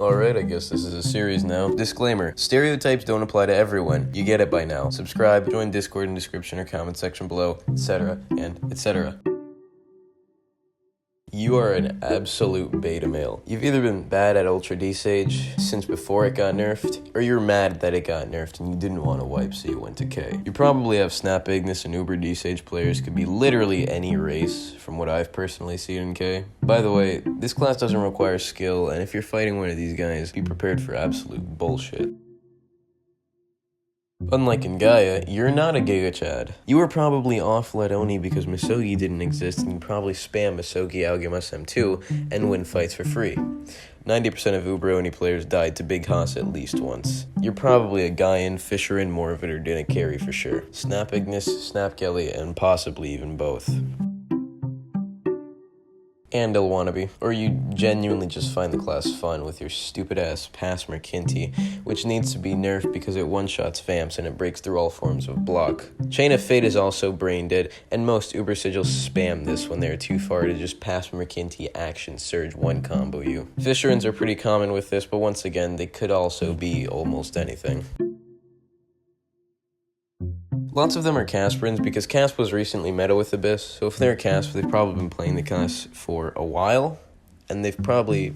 Alright, I guess this is a series now. Disclaimer, stereotypes don't apply to everyone. You get it by now. Subscribe, join Discord in description or comment section below, etc. and etc. You are an absolute beta male. You've either been bad at Ultra D-Sage since before it got nerfed, or you're mad that it got nerfed and you didn't want to wipe so you went to Khei. You probably have Snap Ignis and Uber D-Sage players, could be literally any race from what I've personally seen in Khei. By the way, this class doesn't require skill, and if you're fighting one of these guys, be prepared for absolute bullshit. Unlike in Gaia, you're not a Giga Chad. You were probably off-led only because Misogi didn't exist, and you probably spam Misogi Algam SM2 and win fights for free. 90% of Uber Oni players died to Big Haas at least once. You're probably a Gaian, Fisherin, Morvid, or didn't carry for sure. Snap Ignis, Snap Kelly, and possibly even both. And El Wannabe, or you genuinely just find the class fun with your stupid ass Pass Merkinti, which needs to be nerfed because it one-shots Vamps and it breaks through all forms of block. Chain of Fate is also brain dead, and most Uber Sigils spam this when they're too far to just Pass Merkinti Action Surge 1 combo you. Fisherins are pretty common with this, but once again, they could also be almost anything. Lots of them are Casperins because Casp was recently meta with Abyss, so if they're Casp, they've probably been playing the class for a while, and they're probably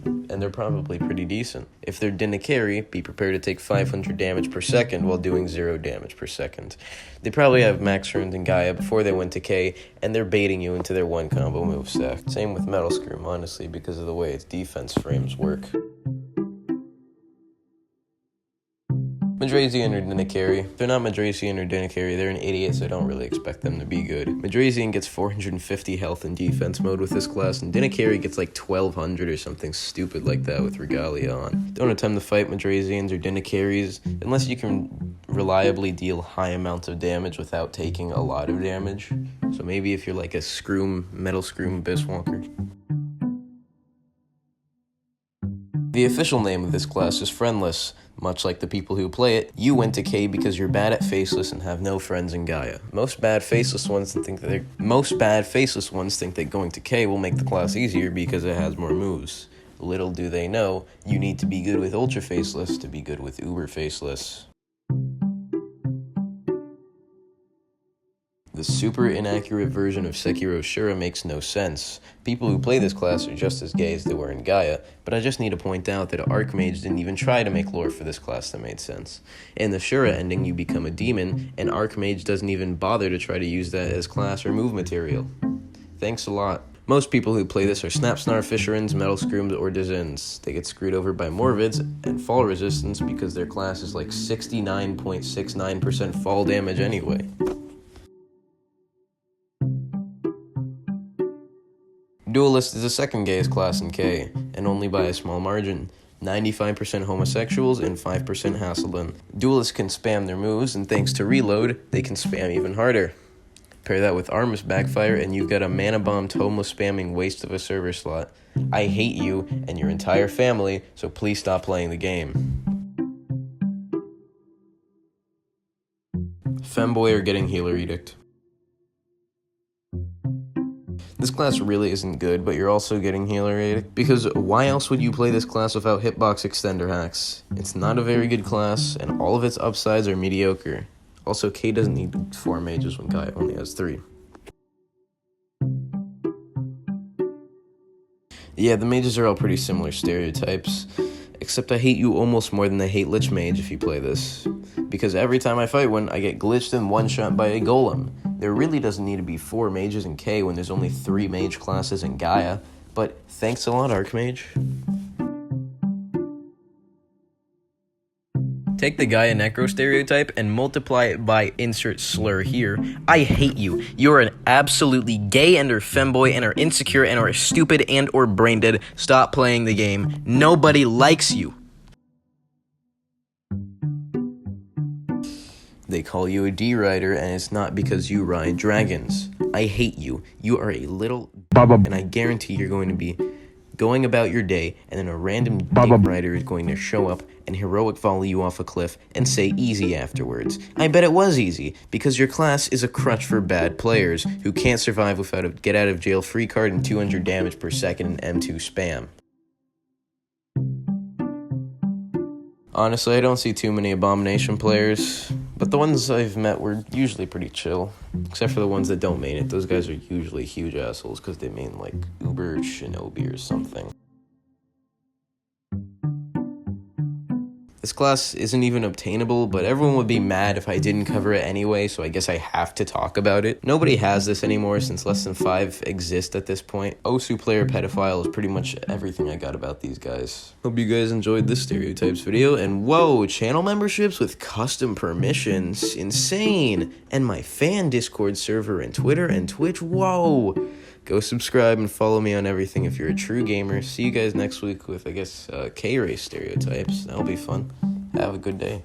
pretty decent. If they're Dinna Carry, be prepared to take 500 damage per second while doing 0 damage per second. They probably have max runes in Gaia before they went to Khei, and they're baiting you into their 1 combo move stack. Same with Metal Scream, honestly, because of the way its defense frames work. Madrazian or Dinna Carry. If they're not Madrazian or Dinna Carry, they're an idiot, so I don't really expect them to be good. Madrazian gets 450 health in defense mode with this class, and Dinna Carry gets like 1200 or something stupid like that with Regalia on. Don't attempt to fight Madrazians or Dinna Carries unless you can reliably deal high amounts of damage without taking a lot of damage. So maybe if you're like a Metal Scroom Abysswalker. The official name of this class is Friendless. Much like the people who play it, you went to Khei because you're bad at Faceless and have no friends in Gaia. Most bad Faceless ones think that going to Khei will make the class easier because it has more moves. Little do they know, you need to be good with Ultra Faceless to be good with Uber Faceless. The super inaccurate version of Sekiro's Shura makes no sense. People who play this class are just as gay as they were in Gaia, but I just need to point out that Archmage didn't even try to make lore for this class that made sense. In the Shura ending, you become a demon, and Archmage doesn't even bother to try to use that as class or move material. Thanks a lot. Most people who play this are Snapsnar, Fisherins, Metal Scrooms, or Dizins. They get screwed over by Morvids and fall resistance because their class is like 69.69% fall damage anyway. Duelist is the second gayest class in Khei, and only by a small margin. 95% homosexuals and 5% Hasselden. Duelists can spam their moves, and thanks to Reload, they can spam even harder. Pair that with Armus Backfire, and you've got a mana-bombed, homeless spamming waste of a server slot. I hate you and your entire family, so please stop playing the game. Femboy or getting Healer Edict. This class really isn't good, but you're also getting Healer Edict, because why else would you play this class without hitbox extender hacks? It's not a very good class, and all of its upsides are mediocre. Also, Khei doesn't need 4 mages when Gaia only has 3. Yeah, the mages are all pretty similar stereotypes, except I hate you almost more than I hate Lich Mage if you play this. Because every time I fight one, I get glitched and one-shot by a golem. There really doesn't need to be 4 mages in Khei when there's only 3 mage classes in Gaia, but thanks a lot, Archmage. Take the Gaia Necro stereotype and multiply it by insert slur here. I hate you. You're an absolutely gay and or femboy and are insecure and are stupid and or brain dead. Stop playing the game. Nobody likes you. They call you a D-Rider, and it's not because you ride dragons. I hate you. You are a little and I guarantee you're going to be going about your day, and then a random D-Rider is going to show up and heroic volley you off a cliff and say easy afterwards. I bet it was easy, because your class is a crutch for bad players who can't survive without a get-out-of-jail-free card and 200 damage per second and M2 spam. Honestly, I don't see too many Abomination players, but the ones I've met were usually pretty chill, except for the ones that don't main it. Those guys are usually huge assholes because they main like Uber Shinobi or something. This class isn't even obtainable, but everyone would be mad if I didn't cover it anyway, so I guess I have to talk about it. Nobody has this anymore since less than 5 exist at this point. Osu player pedophile is pretty much everything I got about these guys. Hope you guys enjoyed this Stereotypes video, and whoa, channel memberships with custom permissions, insane! And my fan Discord server and Twitter and Twitch, whoa! Go subscribe and follow me on everything if you're a true gamer. See you guys next week with, I guess, Khei Stereotypes. That'll be fun. Have a good day.